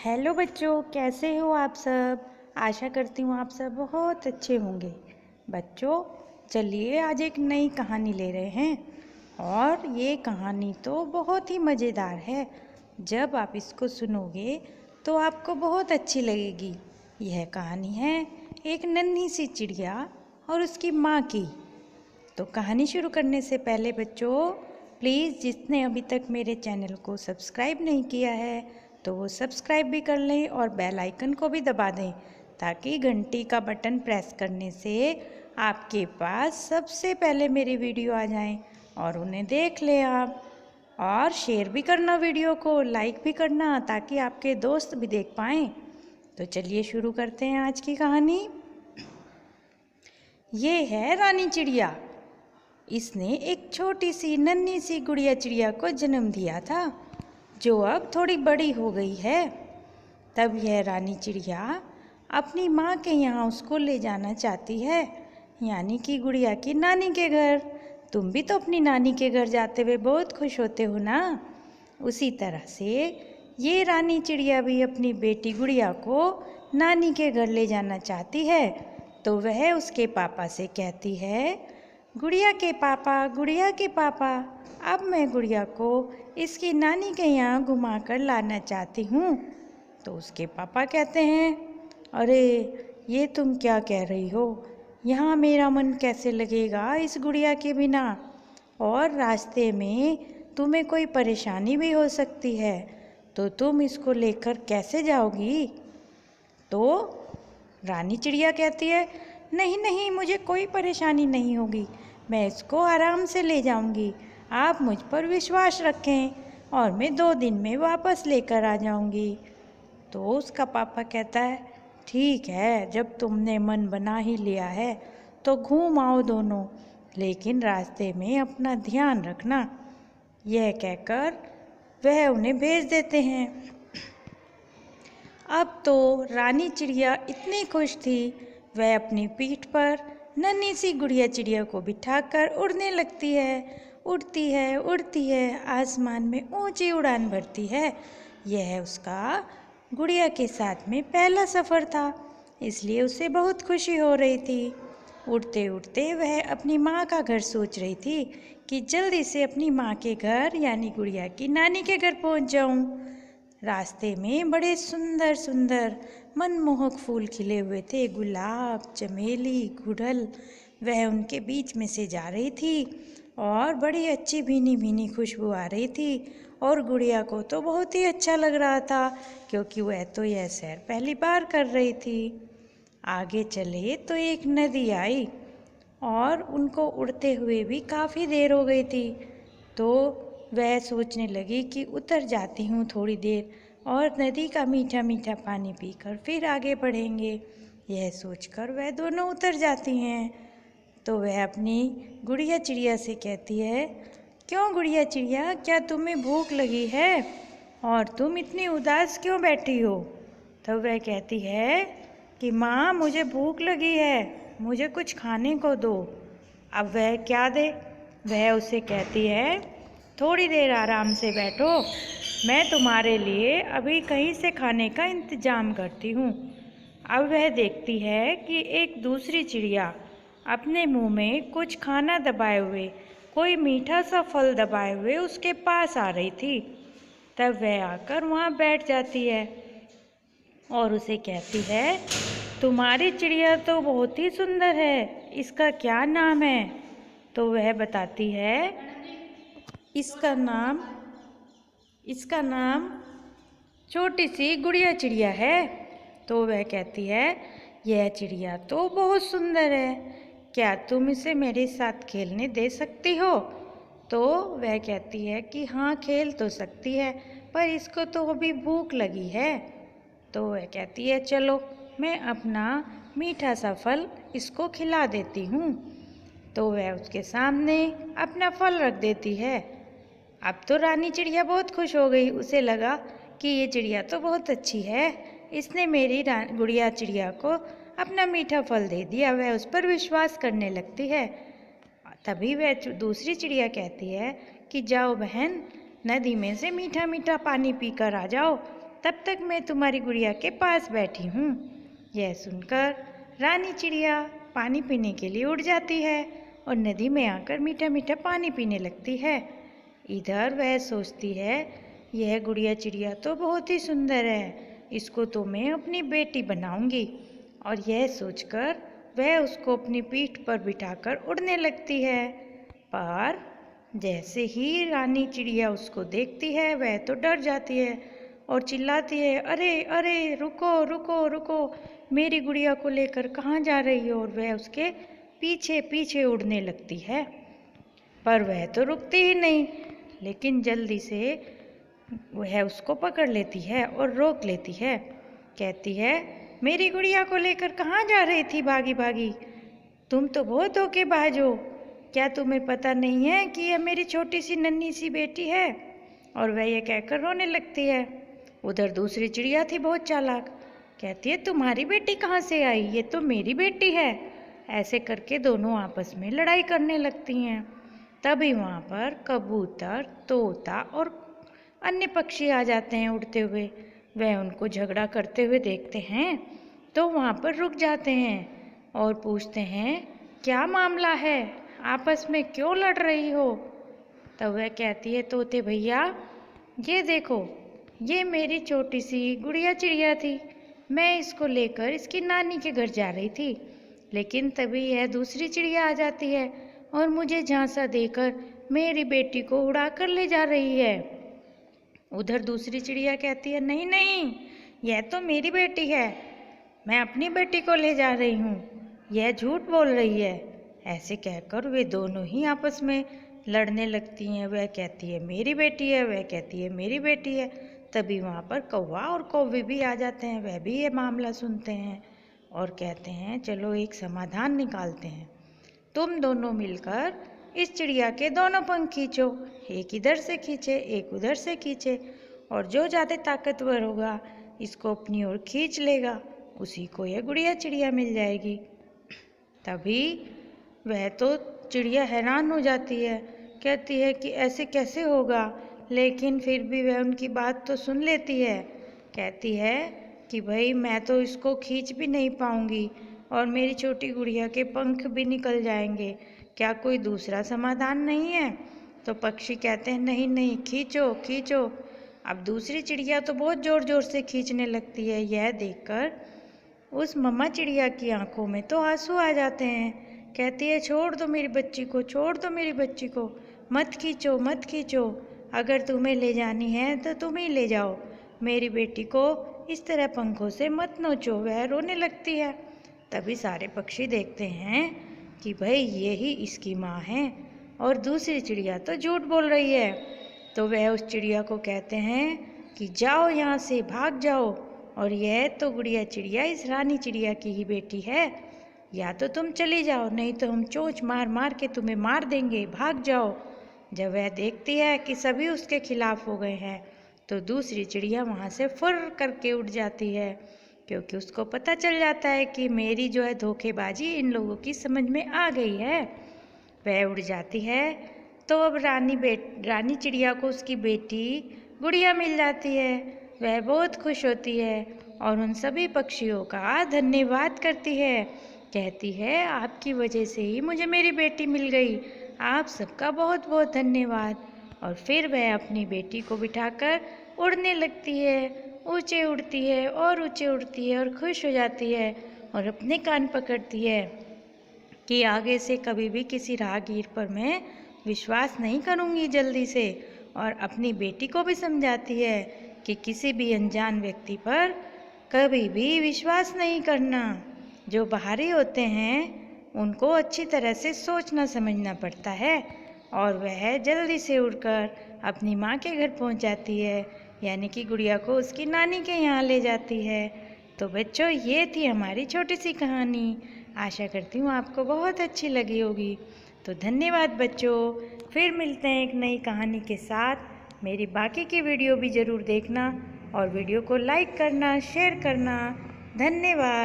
Hello बच्चों, कैसे हो आप सब। आशा करती हूँ आप सब बहुत अच्छे होंगे। बच्चों, चलिए आज एक नई कहानी ले रहे हैं और ये कहानी तो बहुत ही मज़ेदार है। जब आप इसको सुनोगे तो आपको बहुत अच्छी लगेगी। यह कहानी है एक नन्ही सी चिड़िया और उसकी माँ की। तो कहानी शुरू करने से पहले बच्चों, प्लीज़ जिसने अभी तक मेरे चैनल को सब्सक्राइब नहीं किया है तो वो सब्सक्राइब भी कर लें और बेल आइकन को भी दबा दें, ताकि घंटी का बटन प्रेस करने से आपके पास सबसे पहले मेरी वीडियो आ जाएं और उन्हें देख लें आप। और शेयर भी करना, वीडियो को लाइक भी करना, ताकि आपके दोस्त भी देख पाएँ। तो चलिए शुरू करते हैं आज की कहानी। ये है रानी चिड़िया। इसने एक छोटी सी नन्ही सी गुड़िया चिड़िया को जन्म दिया था, जो अब थोड़ी बड़ी हो गई है। तब यह रानी चिड़िया अपनी माँ के यहाँ उसको ले जाना चाहती है, यानी कि गुड़िया की नानी के घर। तुम भी तो अपनी नानी के घर जाते हुए बहुत खुश होते हो ना। उसी तरह से ये रानी चिड़िया भी अपनी बेटी गुड़िया को नानी के घर ले जाना चाहती है। तो वह उसके पापा से कहती है, गुड़िया के पापा, अब मैं गुड़िया को इसकी नानी के यहाँ घुमा कर लाना चाहती हूँ। तो उसके पापा कहते हैं, अरे ये तुम क्या कह रही हो, यहाँ मेरा मन कैसे लगेगा इस गुड़िया के बिना, और रास्ते में तुम्हें कोई परेशानी भी हो सकती है, तो तुम इसको लेकर कैसे जाओगी। तो रानी चिड़िया कहती है, नहीं नहीं, मुझे कोई परेशानी नहीं होगी, मैं इसको आराम से ले जाऊंगी। आप मुझ पर विश्वास रखें और मैं 2 दिन में वापस लेकर आ जाऊंगी। तो उसका पापा कहता है, ठीक है, जब तुमने मन बना ही लिया है तो घूम आओ दोनों, लेकिन रास्ते में अपना ध्यान रखना। यह कहकर वह उन्हें भेज देते हैं। अब तो रानी चिड़िया इतनी खुश थी, वह अपनी पीठ पर नन्ही सी गुड़िया चिड़िया को बिठाकर उड़ने लगती है। उड़ती है, आसमान में ऊंची उड़ान भरती है। यह उसका गुड़िया के साथ में पहला सफ़र था, इसलिए उसे बहुत खुशी हो रही थी। उड़ते उड़ते वह अपनी माँ का घर सोच रही थी कि जल्दी से अपनी माँ के घर यानी गुड़िया की नानी के घर पहुँच जाऊँ। रास्ते में बड़े सुंदर सुंदर मनमोहक फूल खिले हुए थे, गुलाब, चमेली, गुड़हल। वह उनके बीच में से जा रही थी और बड़ी अच्छी भीनी भीनी खुशबू आ रही थी। और गुड़िया को तो बहुत ही अच्छा लग रहा था, क्योंकि वह तो यह सैर पहली बार कर रही थी। आगे चले तो एक नदी आई और उनको उड़ते हुए भी काफ़ी देर हो गई थी। तो वह सोचने लगी कि उतर जाती हूँ थोड़ी देर और नदी का मीठा मीठा पानी पीकर फिर आगे बढ़ेंगे। यह सोचकर वह दोनों उतर जाती हैं। तो वह अपनी गुड़िया चिड़िया से कहती है, क्यों गुड़िया चिड़िया, क्या तुम्हें भूख लगी है और तुम इतनी उदास क्यों बैठी हो। तो वह कहती है कि माँ, मुझे भूख लगी है, मुझे कुछ खाने को दो। अब वह क्या दे। वह उसे कहती है, थोड़ी देर आराम से बैठो, मैं तुम्हारे लिए अभी कहीं से खाने का इंतजाम करती हूँ। अब वह देखती है कि एक दूसरी चिड़िया अपने मुंह में कुछ खाना दबाए हुए, कोई मीठा सा फल दबाए हुए उसके पास आ रही थी। तब वह आकर वहाँ बैठ जाती है और उसे कहती है, तुम्हारी चिड़िया तो बहुत ही सुंदर है, इसका क्या नाम है। तो वह बताती है, इसका नाम छोटी सी गुड़िया चिड़िया है। तो वह कहती है, यह चिड़िया तो बहुत सुंदर है, क्या तुम इसे मेरे साथ खेलने दे सकती हो। तो वह कहती है कि हाँ, खेल तो सकती है, पर इसको तो अभी भूख लगी है। तो वह कहती है, चलो मैं अपना मीठा सा फल इसको खिला देती हूँ। तो वह उसके सामने अपना फल रख देती है। अब तो रानी चिड़िया बहुत खुश हो गई, उसे लगा कि ये चिड़िया तो बहुत अच्छी है, इसने मेरी गुड़िया चिड़िया को अपना मीठा फल दे दिया। वह उस पर विश्वास करने लगती है। तभी वह दूसरी चिड़िया कहती है कि जाओ बहन, नदी में से मीठा मीठा पानी पीकर आ जाओ। तब तक मैं तुम्हारी गुड़िया के पास बैठी हूँ। यह सुनकर रानी चिड़िया पानी पीने के लिए उड़ जाती है और नदी में आकर मीठा मीठा पानी पीने लगती है। इधर वह सोचती है, यह गुड़िया चिड़िया तो बहुत ही सुंदर है, इसको तो मैं अपनी बेटी बनाऊंगी। और यह सोचकर वह उसको अपनी पीठ पर बिठाकर उड़ने लगती है। पर जैसे ही रानी चिड़िया उसको देखती है वह तो डर जाती है और चिल्लाती है, अरे अरे रुको रुको रुको, मेरी गुड़िया को लेकर कहाँ जा रही हो। और वह उसके पीछे पीछे उड़ने लगती है, पर वह तो रुकती ही नहीं, लेकिन जल्दी से वह उसको पकड़ लेती है और रोक लेती है। कहती है, मेरी गुड़िया को लेकर कहाँ जा रही थी भागी भागी, तुम तो बहुत धोखेबाज हो। क्या तुम्हें पता नहीं है कि यह मेरी छोटी सी नन्ही सी बेटी है। और वह ये कहकर रोने लगती है। उधर दूसरी चिड़िया थी बहुत चालाक, कहती है, तुम्हारी बेटी कहाँ से आई, ये तो मेरी बेटी है। ऐसे करके दोनों आपस में लड़ाई करने लगती हैं। तभी वहाँ पर कबूतर, तोता और अन्य पक्षी आ जाते हैं उड़ते हुए। वह उनको झगड़ा करते हुए देखते हैं तो वहाँ पर रुक जाते हैं और पूछते हैं, क्या मामला है, आपस में क्यों लड़ रही हो। तब वह कहती है, तोते भैया ये देखो, ये मेरी छोटी सी गुड़िया चिड़िया थी, मैं इसको लेकर इसकी नानी के घर जा रही थी, लेकिन तभी यह दूसरी चिड़िया आ जाती है और मुझे झांसा देकर मेरी बेटी को उड़ा कर ले जा रही है। उधर दूसरी चिड़िया कहती है, नहीं नहीं, यह तो मेरी बेटी है, मैं अपनी बेटी को ले जा रही हूँ, यह झूठ बोल रही है। ऐसे कहकर वे दोनों ही आपस में लड़ने लगती हैं। वह कहती है मेरी बेटी है, वह कहती है मेरी बेटी है। तभी वहाँ पर कौवा और कौवी भी आ जाते हैं। वह भी ये मामला सुनते हैं और कहते हैं, चलो एक समाधान निकालते हैं, तुम दोनों मिलकर इस चिड़िया के दोनों पंख खींचो, एक इधर से खींचे एक उधर से खींचे, और जो ज़्यादा ताकतवर होगा इसको अपनी ओर खींच लेगा, उसी को यह गुड़िया चिड़िया मिल जाएगी। तभी वह तो चिड़िया हैरान हो जाती है, कहती है कि ऐसे कैसे होगा, लेकिन फिर भी वह उनकी बात तो सुन लेती है। कहती है कि भाई मैं तो इसको खींच भी नहीं पाऊंगी और मेरी छोटी गुड़िया के पंख भी निकल जाएंगे, क्या कोई दूसरा समाधान नहीं है। तो पक्षी कहते हैं, नहीं नहीं, खींचो खींचो। अब दूसरी चिड़िया तो बहुत ज़ोर ज़ोर से खींचने लगती है। यह देखकर उस मम्मा चिड़िया की आंखों में तो आंसू आ जाते हैं। कहती है, छोड़ दो मेरी बच्ची को, छोड़ दो मेरी बच्ची को, मत खींचो मत खींचो, अगर तुम्हें ले जानी है तो तुम ही ले जाओ, मेरी बेटी को इस तरह पंखों से मत नोचो। वह रोने लगती है। तभी सारे पक्षी देखते हैं कि भाई ये ही इसकी माँ है और दूसरी चिड़िया तो झूठ बोल रही है। तो वह उस चिड़िया को कहते हैं कि जाओ यहाँ से, भाग जाओ, और यह तो गुड़िया चिड़िया इस रानी चिड़िया की ही बेटी है, या तो तुम चली जाओ, नहीं तो हम चोंच मार मार के तुम्हें मार देंगे, भाग जाओ। जब वह देखती है कि सभी उसके खिलाफ हो गए हैं तो दूसरी चिड़िया वहाँ से फुर करके उड़ जाती है, क्योंकि उसको पता चल जाता है कि मेरी जो है धोखेबाजी इन लोगों की समझ में आ गई है। वह उड़ जाती है तो अब रानी चिड़िया को उसकी बेटी गुड़िया मिल जाती है। वह बहुत खुश होती है और उन सभी पक्षियों का धन्यवाद करती है। कहती है, आपकी वजह से ही मुझे मेरी बेटी मिल गई, आप सबका बहुत बहुत धन्यवाद। और फिर वह अपनी बेटी को बिठाकर उड़ने लगती है, ऊंचे उड़ती है और ऊंचे उड़ती है और खुश हो जाती है और अपने कान पकड़ती है कि आगे से कभी भी किसी राहगीर पर मैं विश्वास नहीं करूँगी जल्दी से। और अपनी बेटी को भी समझाती है कि किसी भी अनजान व्यक्ति पर कभी भी विश्वास नहीं करना, जो बाहरी होते हैं उनको अच्छी तरह से सोचना समझना पड़ता है। और वह जल्दी से उड़कर अपनी माँ के घर पहुँच जाती है, यानी कि गुड़िया को उसकी नानी के यहाँ ले जाती है। तो बच्चों, ये थी हमारी छोटी सी कहानी। आशा करती हूँ आपको बहुत अच्छी लगी होगी। तो धन्यवाद बच्चों, फिर मिलते हैं एक नई कहानी के साथ। मेरी बाकी की वीडियो भी ज़रूर देखना और वीडियो को लाइक करना, शेयर करना। धन्यवाद।